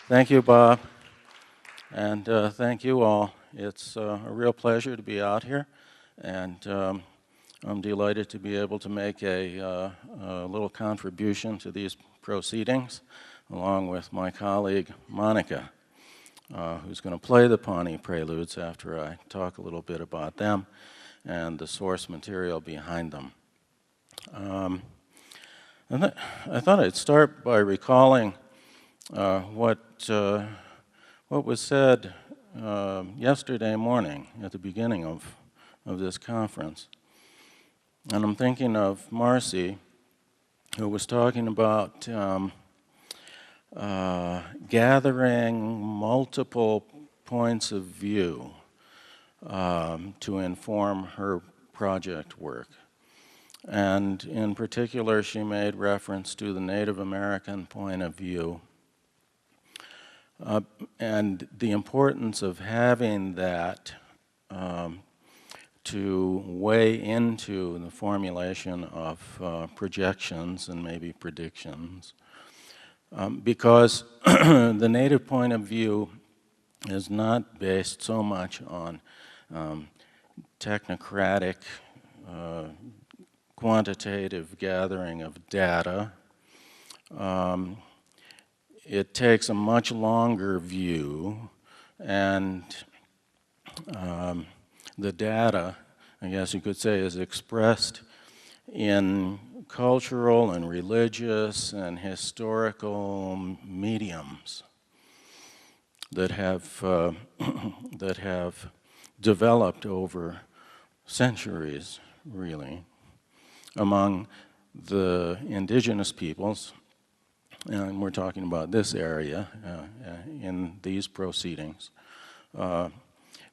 Thank you, Bob, and thank you all. It's a real pleasure to be out here, and I'm delighted to be able to make a little contribution to these proceedings, along with my colleague Monica, who's going to play the Pawnee Preludes after I talk a little bit about them and the source material behind them. I thought I'd start by recalling what was said yesterday morning at the beginning of this conference. And I'm thinking of Marcy, who was talking about gathering multiple points of view to inform her project work. And in particular, she made reference to the Native American point of view and the importance of having that to weigh into the formulation of projections and maybe predictions. Because the Native point of view is not based so much on technocratic quantitative gathering of data. It takes a much longer view, and the data, I guess you could say, is expressed in cultural and religious and historical mediums that have that have developed over centuries, really, among the indigenous peoples, and we're talking about this area in these proceedings,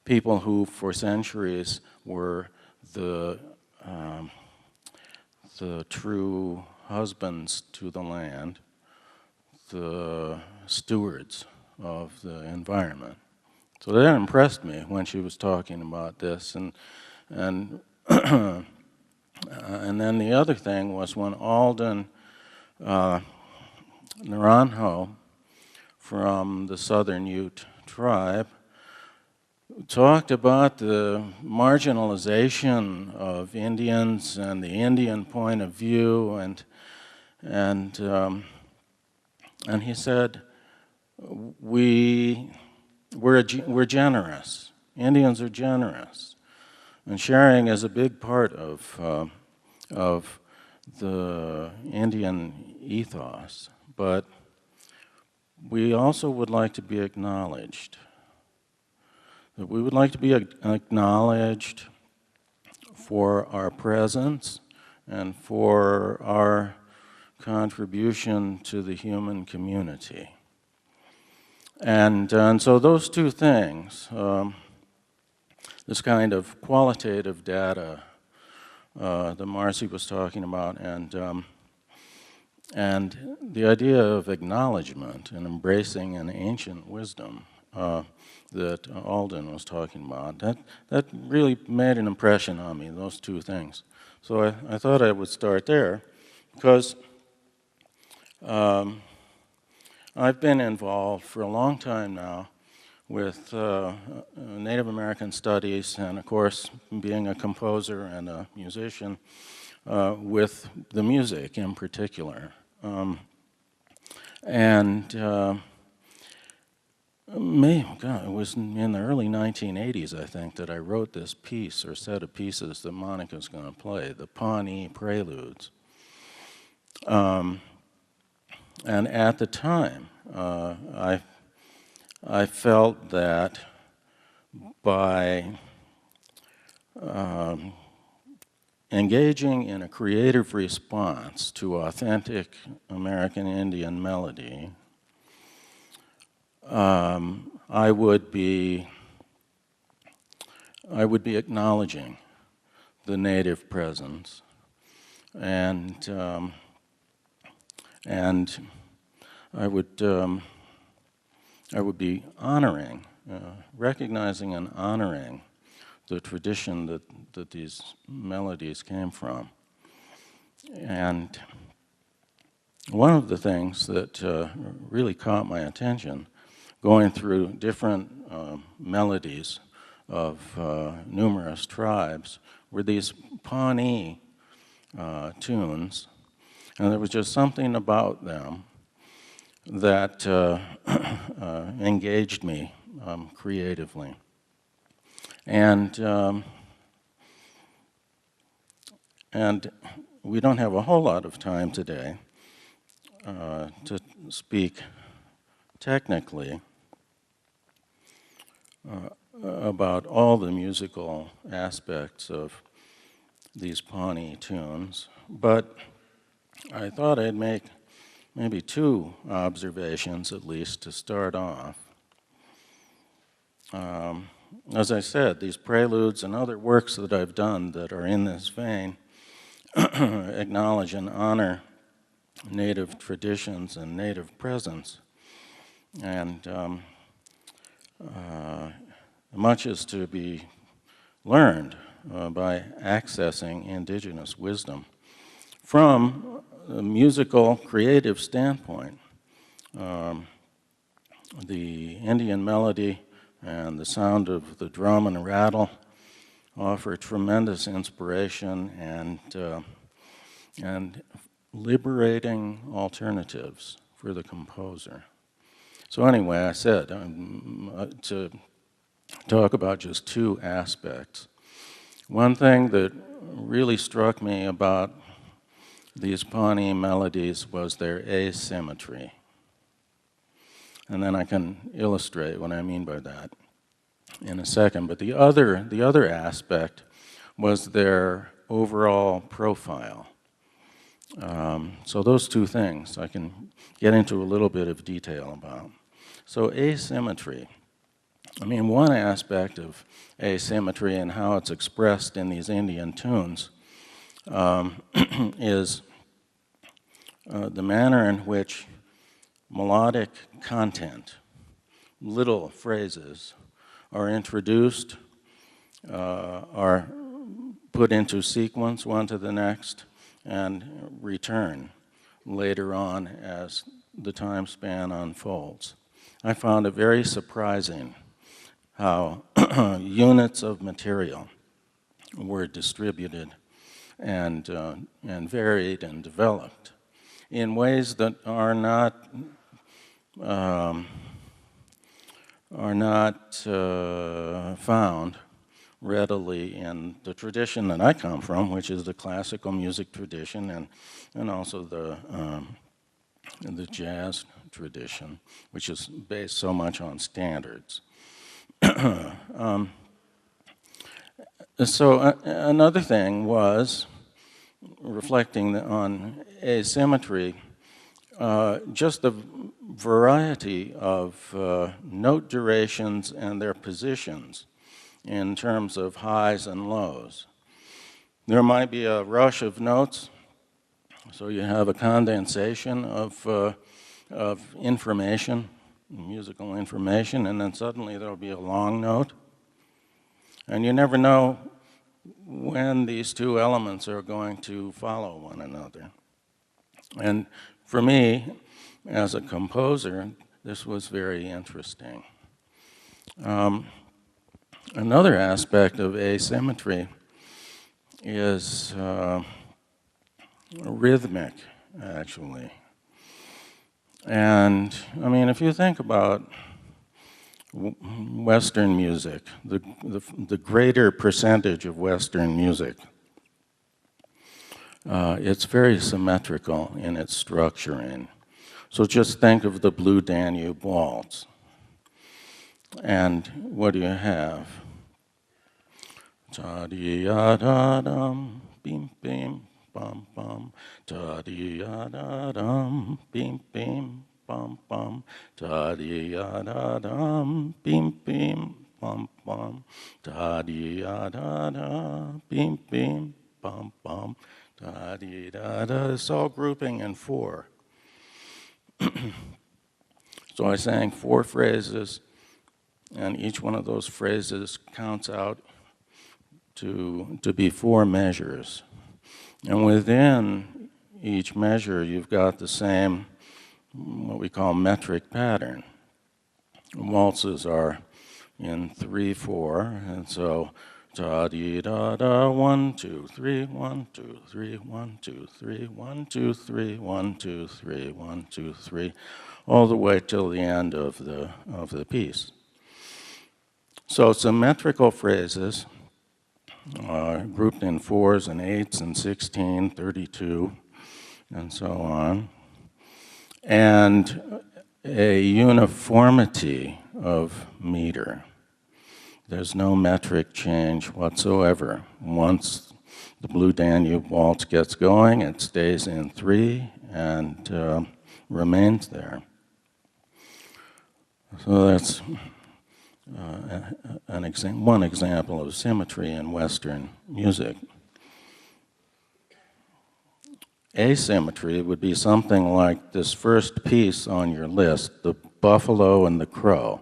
people who for centuries were the true husbands to the land, the stewards of the environment. So that impressed me when she was talking about this, and and then the other thing was when Alden Naranjo from the Southern Ute tribe talked about the marginalization of Indians and the Indian point of view, and he said, we're generous. Indians are generous, and sharing is a big part of the Indian ethos. But we also would like to be acknowledged. That we would like to be acknowledged for our presence and for our contribution to the human community. And so those two things, this kind of qualitative data that Marcy was talking about, and the idea of acknowledgement and embracing an ancient wisdom that Alden was talking about, that really made an impression on me, those two things. So I thought I would start there, because I've been involved for a long time now with Native American studies, and of course, being a composer and a musician, with the music in particular. God, it was in the early 1980s, I think, that I wrote this piece or set of pieces that Monica's going to play, the Pawnee Preludes. And at the time, I felt that by engaging in a creative response to authentic American Indian melody, I would be acknowledging the native presence, and I would be honoring, recognizing and honoring the tradition that these melodies came from. And one of the things that really caught my attention going through different melodies of numerous tribes were these Pawnee tunes, and there was just something about them that engaged me creatively. And we don't have a whole lot of time today to speak technically about all the musical aspects of these Pawnee tunes, but I thought I'd make maybe two observations at least to start off. As I said, these preludes and other works that I've done that are in this vein acknowledge and honor native traditions and native presence. And much is to be learned by accessing indigenous wisdom. From a musical, creative standpoint, the Indian melody and the sound of the drum and rattle offer tremendous inspiration and liberating alternatives for the composer. So anyway, I said to talk about just two aspects. One thing that really struck me about these Pawnee melodies was their asymmetry. And then I can illustrate what I mean by that in a second. But the other aspect was their overall profile. So those two things I can get into a little bit of detail about. So asymmetry. I mean, one aspect of asymmetry and how it's expressed in these Indian tunes is the manner in which melodic content, little phrases, are introduced, are put into sequence one to the next, and return later on as the time span unfolds. I found it very surprising how units of material were distributed and varied and developed in ways that are not found readily in the tradition that I come from, which is the classical music tradition, and also the jazz tradition, which is based so much on standards. So another thing was, reflecting on asymmetry, just the variety of note durations and their positions in terms of highs and lows. There might be a rush of notes, so you have a condensation of information, musical information, and then suddenly there'll be a long note. And you never know when these two elements are going to follow one another. And for me, as a composer, this was very interesting. Another aspect of asymmetry is rhythmic, actually. And I mean, if you think about Western music, the greater percentage of Western music, it's very symmetrical in its structuring. So just think of the Blue Danube Waltz. And what do you have? Ta-dee-ya-da-dum, beam, beam, bum, bum. Ta-dee-ya-da-dum, beam, beam, bum, bum. Ta-dee-ya-da-dum, beam, beam, bum, bum. Ta-dee-ya-da-da, beam, beam, bum, bum. Ta-dee-da-da. It's all grouping in four. So I sang four phrases, and each one of those phrases counts out to be four measures. And within each measure, you've got the same, what we call metric pattern. Waltzes are in 3/4, and so da dee da da 1 2 3 1 2 3 1 2 3 1 2 3 1 2 3 1 2 3, all the way till the end of the piece. So symmetrical phrases are grouped in 4s and 8s and 16, 32, and so on, and a uniformity of meter. There's no metric change whatsoever. Once the Blue Danube Waltz gets going, it stays in 3 and remains there. So that's one example of symmetry in Western music. Asymmetry would be something like this first piece on your list, the Buffalo and the Crow.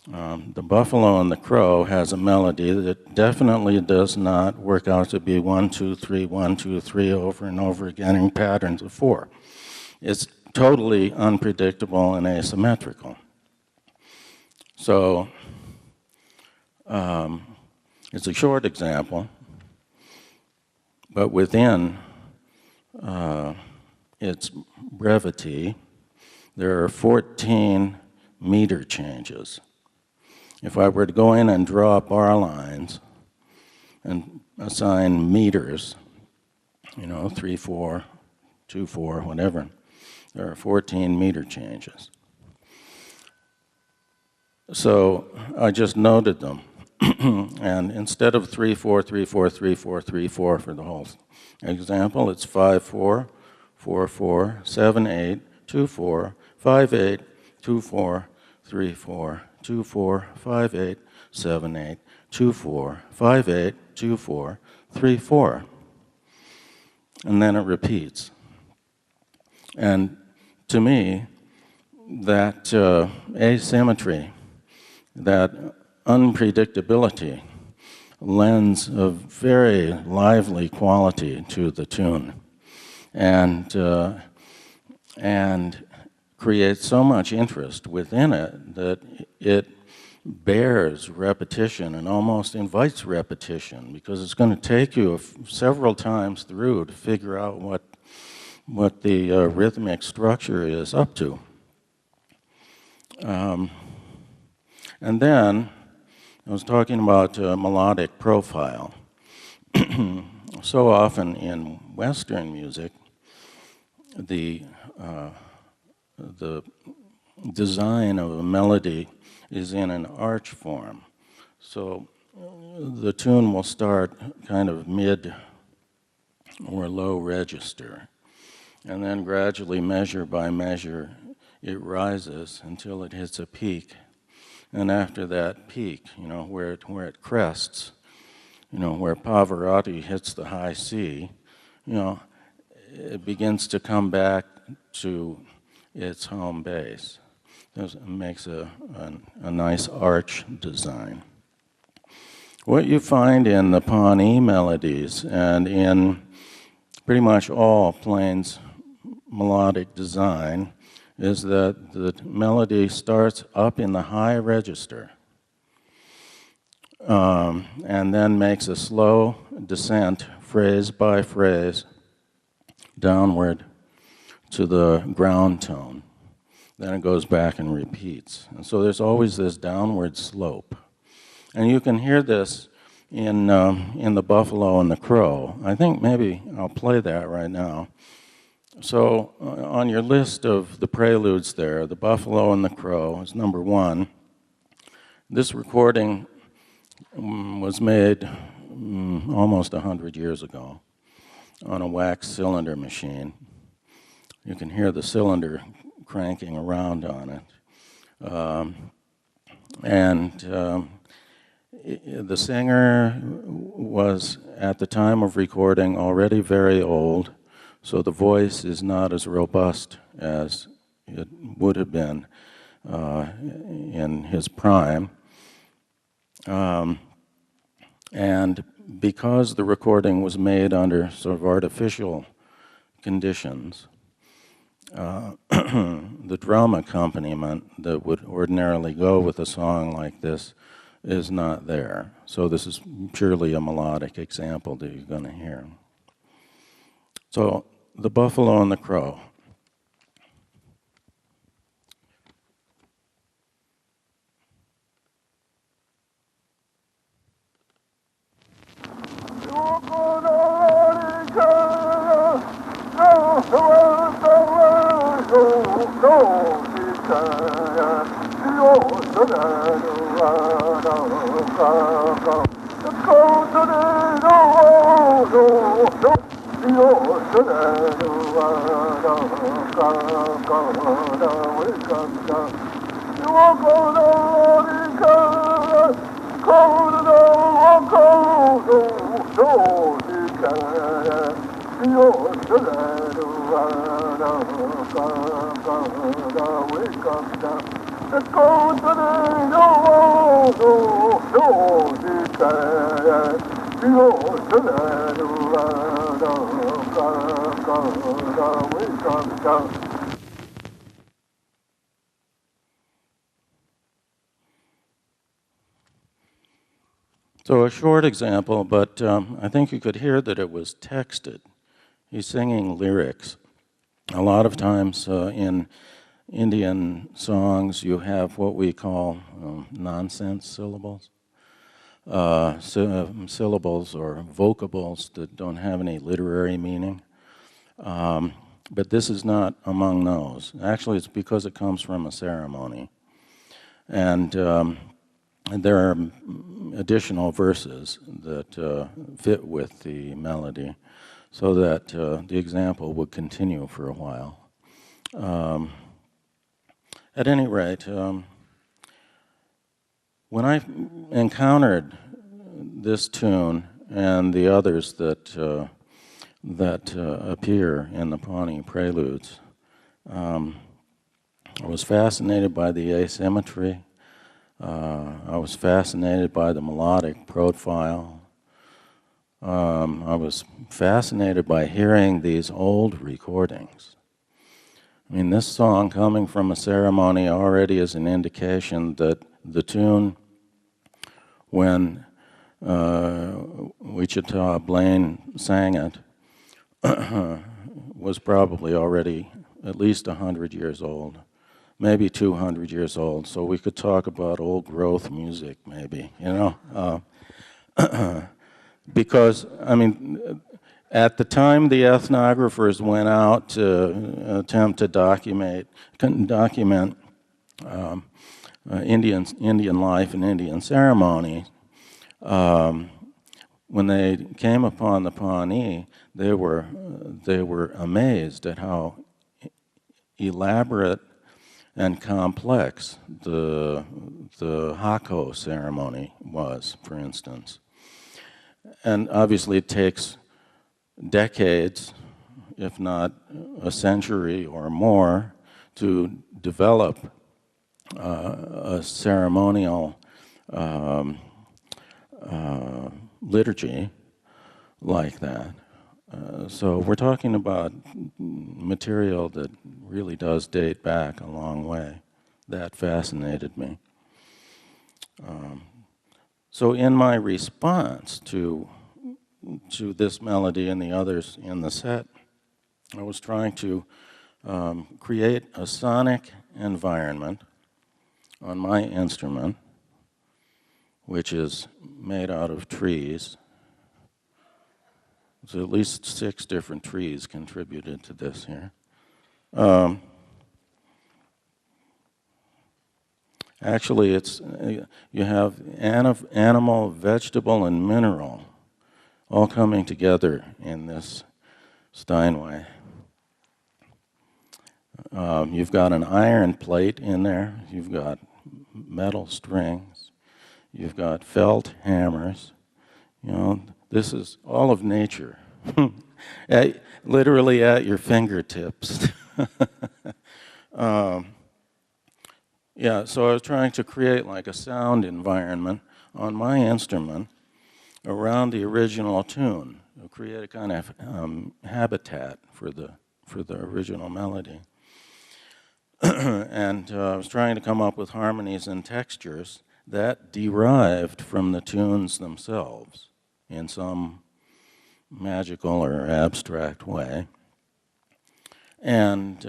The Buffalo and the Crow has a melody that definitely does not work out to be 1 2 3 1 2 3 over and over again in patterns of 4. It's totally unpredictable and asymmetrical. So it's a short example, but within its brevity, there are 14 meter changes. If I were to go in and draw bar lines and assign meters, 3 4, 2 4, whatever, there are 14 meter changes. So I just noted them. And instead of 3 4 3 4 3 4 3 4 for the whole example, it's 5 4 4 4 7 8 2 4 5 8 2 4 3 4 2 4 5 8 7 8 2 4 5 8 2 4 3 4, and then it repeats. And to me, that asymmetry, that unpredictability, lends a very lively quality to the tune, and creates so much interest within it that it bears repetition and almost invites repetition, because it's going to take you several times through to figure out what the rhythmic structure is up to. And then I was talking about melodic profile. So often in Western music, the design of a melody is in an arch form. So the tune will start kind of mid or low register, and then gradually, measure by measure, it rises until it hits a peak. And after that peak, where it crests, where Pavarotti hits the high C, it begins to come back to its home base. It makes a nice arch design. What you find in the Pawnee melodies and in pretty much all Plains melodic design is that the melody starts up in the high register and then makes a slow descent, phrase by phrase, downward to the ground tone. Then it goes back and repeats. And so there's always this downward slope. And you can hear this in the Buffalo and the Crow. I think maybe I'll play that right now. So on your list of the preludes there, the Buffalo and the Crow is number 1. This recording was made almost 100 years ago on a wax cylinder machine. You can hear the cylinder cranking around on it. The singer was, at the time of recording, already very old, so the voice is not as robust as it would have been in his prime. And because the recording was made under sort of artificial conditions, the drum accompaniment that would ordinarily go with a song like this is not there. So this is purely a melodic example that you're going to hear. So the buffalo and the crow. So a short example, but I think you could hear that it was texted. He's singing lyrics. A lot of times in Indian songs, you have what we call nonsense syllables. Syllables or vocables that don't have any literary meaning. But this is not among those. Actually, it's because it comes from a ceremony. And there are additional verses that fit with the melody so that the example would continue for a while. At any rate, when I encountered this tune and the others that appear in the Pawnee Preludes, I was fascinated by the asymmetry. I was fascinated by the melodic profile. I was fascinated by hearing these old recordings. I mean, this song coming from a ceremony already is an indication that the tune, when Wichita Blaine sang it, was probably already at least 100 years old, maybe 200 years old. So we could talk about old growth music, maybe, you know. Because, I mean, at the time the ethnographers went out to attempt to document Indian life and Indian ceremony, when they came upon the Pawnee, they were amazed at how elaborate and complex the Hako ceremony was, for instance. And obviously it takes decades, if not a century or more, to develop a ceremonial liturgy like that. So we're talking about material that really does date back a long way. That fascinated me. So in my response to this melody and the others in the set, I was trying to create a sonic environment on my instrument, which is made out of trees. So at least 6 different trees contributed to this here. Actually, it's you have animal, vegetable, and mineral all coming together in this Steinway. You've got an iron plate in there. You've got metal strings. You've got felt hammers. You know, this is all of nature, literally at your fingertips. Yeah, so I was trying to create like a sound environment on my instrument around the original tune, to create a kind of habitat for the original melody. And I was trying to come up with harmonies and textures that derived from the tunes themselves in some magical or abstract way. And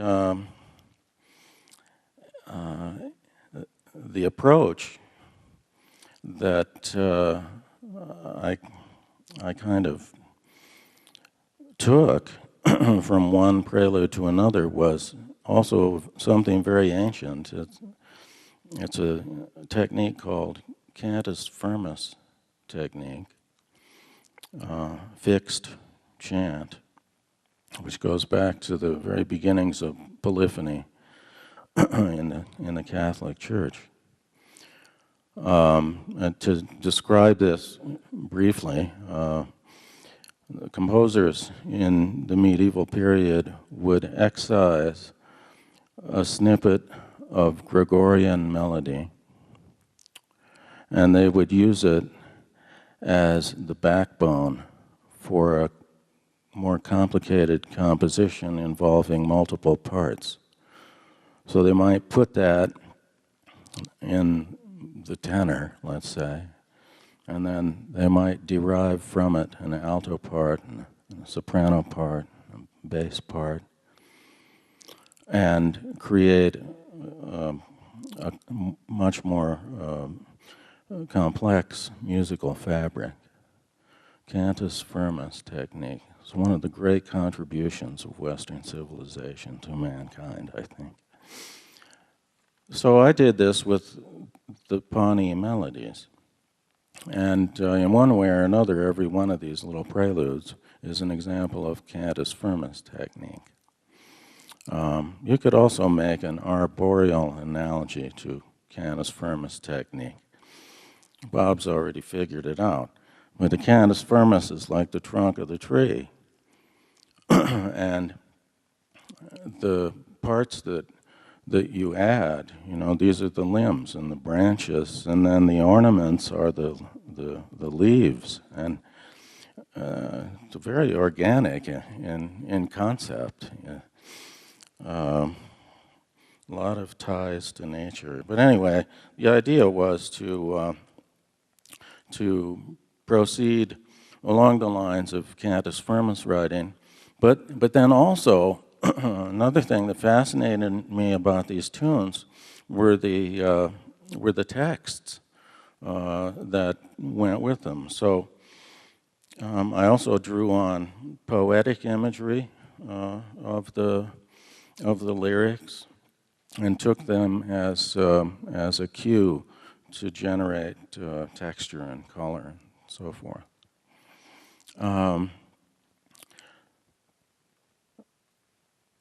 the approach that I kind of took from one prelude to another was also something very ancient. It's a technique called cantus firmus technique, fixed chant, which goes back to the very beginnings of polyphony in the Catholic Church. And to describe this briefly, the composers in the medieval period would excise a snippet of Gregorian melody, and they would use it as the backbone for a more complicated composition involving multiple parts. So they might put that in the tenor, let's say, and then they might derive from it an alto part, and a soprano part, a bass part, and create a much more complex musical fabric. Cantus firmus technique is one of the great contributions of Western civilization to mankind, I think. So I did this with the Pawnee melodies. And in one way or another, every one of these little preludes is an example of cantus firmus technique. You could also make an arboreal analogy to cantus firmus technique. Bob's already figured it out. But the cantus firmus is like the trunk of the tree. And the parts that you add, these are the limbs and the branches, and then the ornaments are the leaves. And it's very organic in concept. A lot of ties to nature. But anyway, the idea was to proceed along the lines of cantus firmus writing, but then also another thing that fascinated me about these tunes were the texts that went with them. So I also drew on poetic imagery of the lyrics and took them as a cue to generate texture and color and so forth.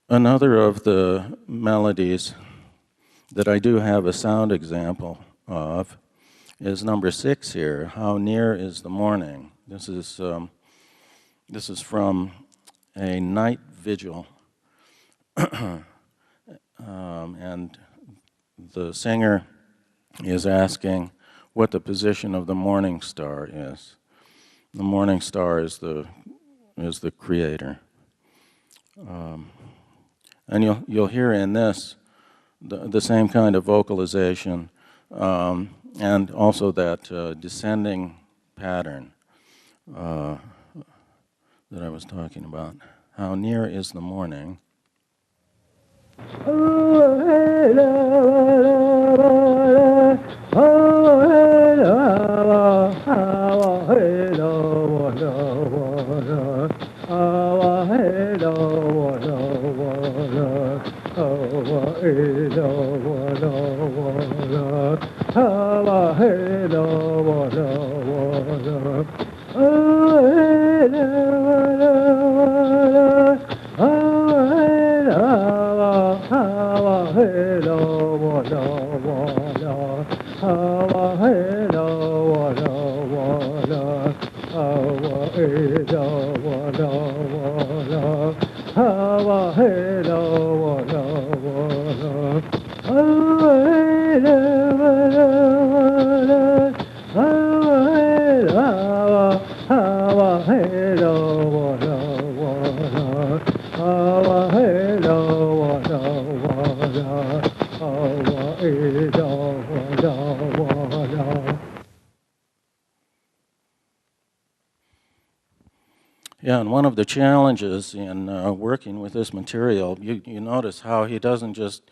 Another of the melodies that I do have a sound example of is number 6 here, How Near Is the Morning. This is from a night vigil, and the singer is asking what the position of the morning star is. The morning star is the creator. And you'll hear in this the same kind of vocalization and also that descending pattern that I was talking about. How near is the morning? Yeah, and one of the challenges in working with this material, you notice how he doesn't just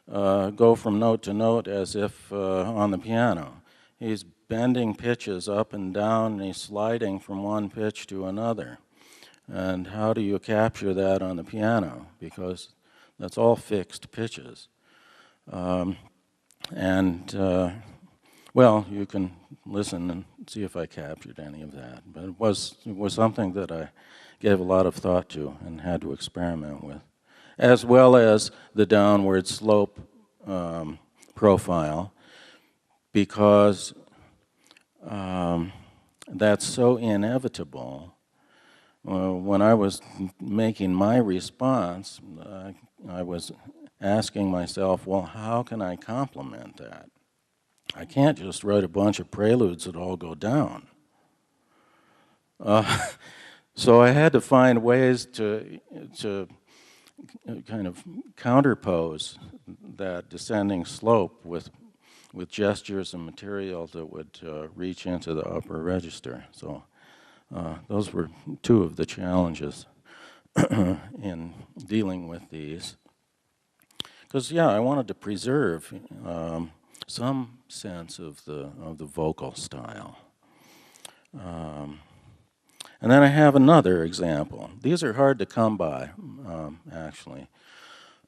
go from note to note as if on the piano. He's bending pitches up and down, and he's sliding from one pitch to another. And how do you capture that on the piano? Because that's all fixed pitches. Well, you can listen and see if I captured any of that. But it was something that I gave a lot of thought to and had to experiment with, as well as the downward slope profile, because that's so inevitable. When I was making my response, I was asking myself, well, how can I complement that? I can't just write a bunch of preludes that all go down. So I had to find ways to kind of counterpose that descending slope with gestures and material that would reach into the upper register. So those were two of the challenges in dealing with these. Because, yeah, I wanted to preserve some sense of the vocal style. And then I have another example. These are hard to come by, actually.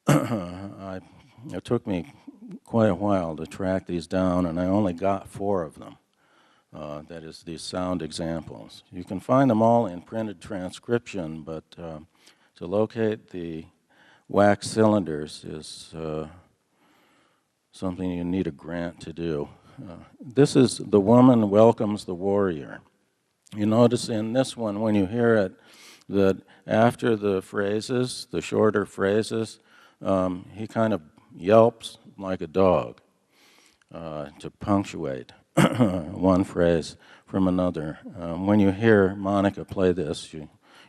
It took me quite a while to track these down, and I only got 4 of them. That is, these sound examples. You can find them all in printed transcription, but to locate the wax cylinders is something you need a grant to do. This is "The Woman Welcomes the Warrior." You notice in this one, when you hear it, that after the phrases, the shorter phrases, he kind of yelps like a dog to punctuate one phrase from another. When you hear Monica play this,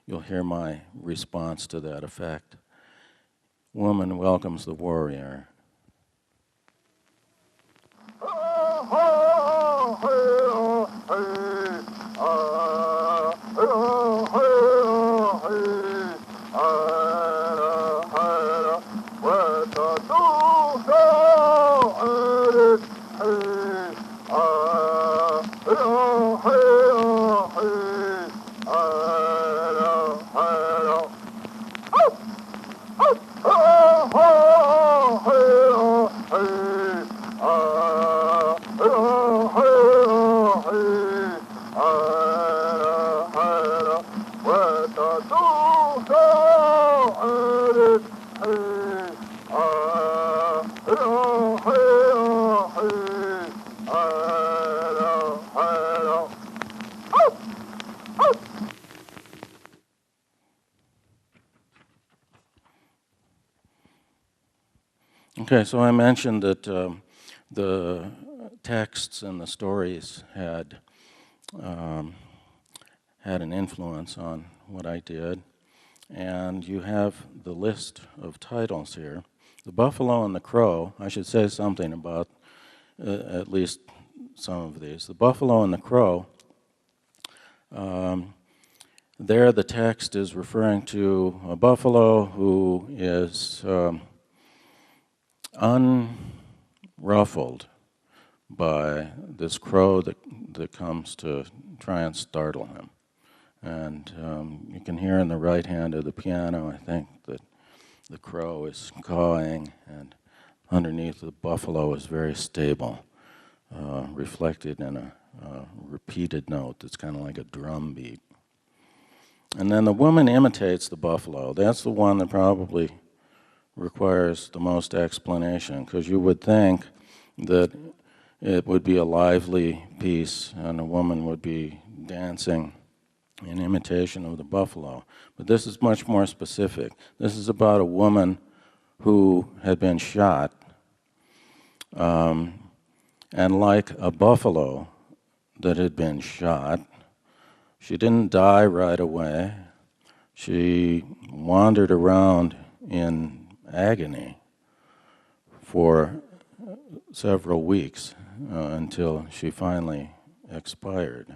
you'll hear my response to that effect. Woman welcomes the warrior. Okay, so I mentioned that the texts and the stories had an influence on what I did, and you have the list of titles here. The Buffalo and the Crow, I should say something about at least some of these. The Buffalo and the Crow, there the text is referring to a buffalo who is unruffled by this crow that comes to try and startle him. And you can hear in the right hand of the piano, I think, that the crow is cawing, and underneath the buffalo is very stable, reflected in a repeated note that's kind of like a drum beat. And then the woman imitates the buffalo. That's the one that probably requires the most explanation, because you would think that it would be a lively piece and a woman would be dancing in imitation of the buffalo. But this is much more specific. This is about a woman who had been shot, and like a buffalo that had been shot, she didn't die right away. She wandered around in agony for several weeks until she finally expired.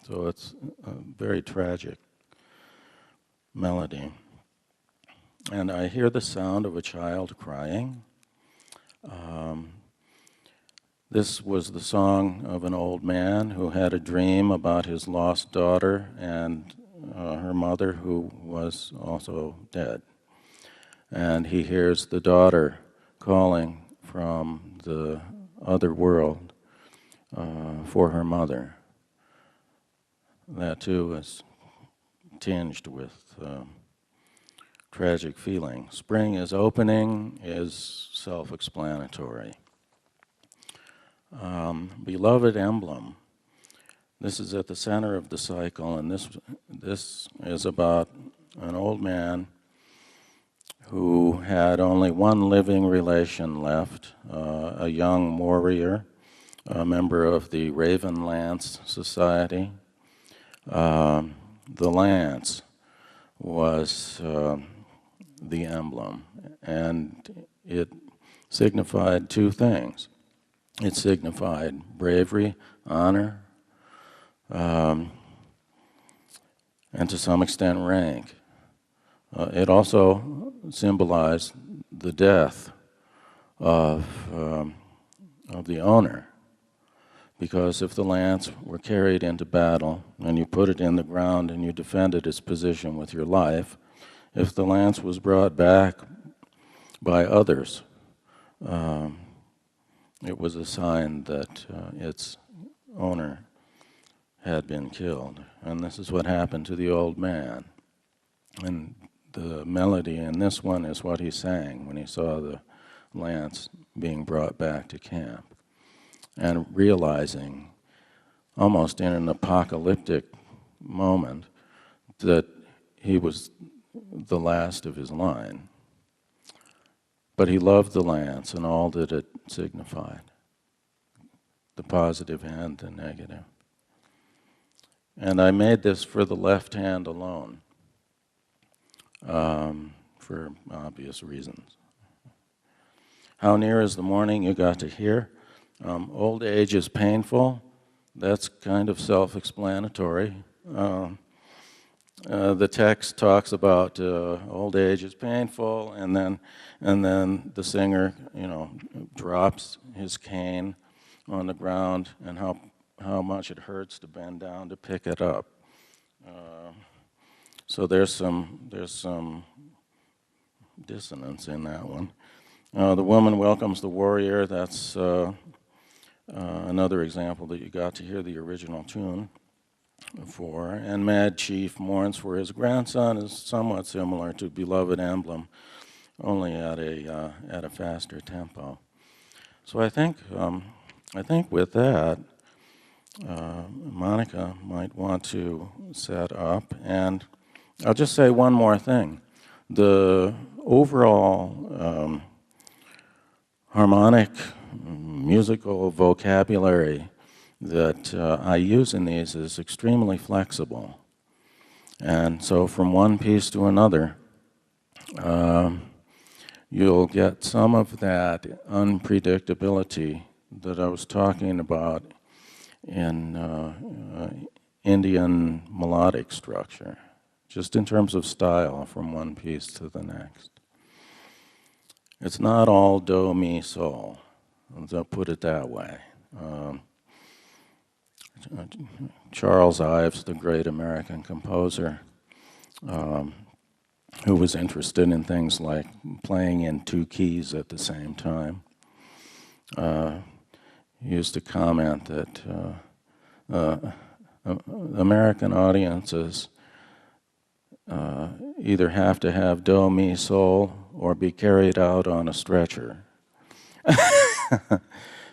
So it's very tragic. melody. And I hear the sound of a child crying. This was the song of an old man who had a dream about his lost daughter and her mother, who was also dead. And he hears the daughter calling from the other world for her mother. That too is tinged with tragic feeling. Spring is opening is self-explanatory. Beloved emblem. This is at the center of the cycle, and this is about an old man who had only one living relation left, a young warrior, a member of the Raven Lance Society. The lance was the emblem, and it signified two things. It signified bravery, honor, and to some extent rank. It also symbolized the death of the owner, because if the lance were carried into battle and you put it in the ground and you defended its position with your life, if the lance was brought back by others, it was a sign that its owner had been killed. And this is what happened to the old man. And the melody in this one is what he sang when he saw the lance being brought back to camp, and realizing, almost in an apocalyptic moment, that he was the last of his line. But he loved the lance and all that it signified, the positive and the negative. And I made this for the left hand alone, for obvious reasons. How near is the morning you got to hear? Old age is painful. That's kind of self-explanatory. The text talks about old age is painful, and then the singer, drops his cane on the ground, and how much it hurts to bend down to pick it up. So there's some dissonance in that one. The woman welcomes the warrior. That's another example that you got to hear the original tune for. And Mad Chief mourns for his grandson is somewhat similar to Beloved Emblem, only at a faster tempo. So I think with that, Monica might want to set up, and I'll just say one more thing. The overall harmonic musical vocabulary that I use in these is extremely flexible. And so from one piece to another, you'll get some of that unpredictability that I was talking about in Indian melodic structure, just in terms of style from one piece to the next. It's not all do, mi, sol. I'll put it that way. Charles Ives, the great American composer, who was interested in things like playing in two keys at the same time, used to comment that American audiences either have to have do, mi, sol, or be carried out on a stretcher.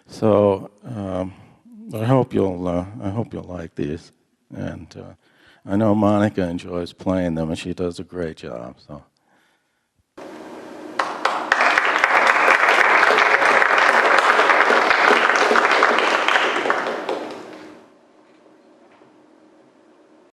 So I hope you'll like these, and I know Monica enjoys playing them, and she does a great job. So.